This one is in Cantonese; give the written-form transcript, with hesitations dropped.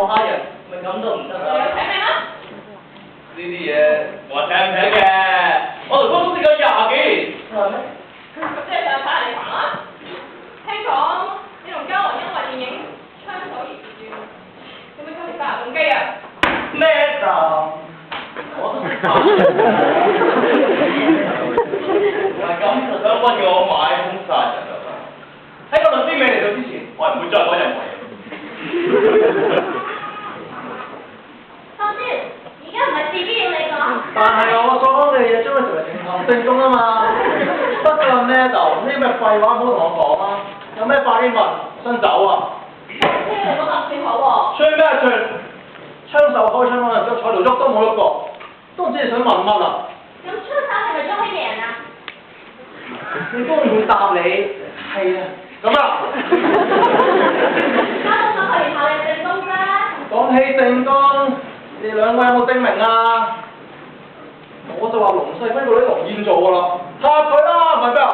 我蝦人，咪咁都唔得啊！你請命啊！呢啲嘢我請唔請嘅？我同公司識咗20幾年，係咩？咁即係上晒嚟煩啦！聽講你同嘉雲因為電影《槍手而自傳》，有冇今次殺人動機啊？咩就？我都識拍。唔係咁就想屈我買兇殺人啊嘛！喺個律師未嚟到之前，我係唔會再講任何嘢。放先，而家唔係事必要你講。但係我所講嘅嘢將會成為呈堂證供啊嘛。不過咩就呢啲咩廢話唔好同我講啊！有咩快啲問，想走啊！聽你講咁先好喎。吹咩吹？槍手開槍嗰陣，坐度喐都冇喐過，都唔知你想問乜啊？咁槍手係咪捉起人啊？你都唔會答你，係啊，咁啊。交到手去然後你證供啦。講起證供，你哋兩位有冇證明啊？我就話龍世輝嗰啲龍燕做㗎啦，嚇佢啦，唔係咩啊？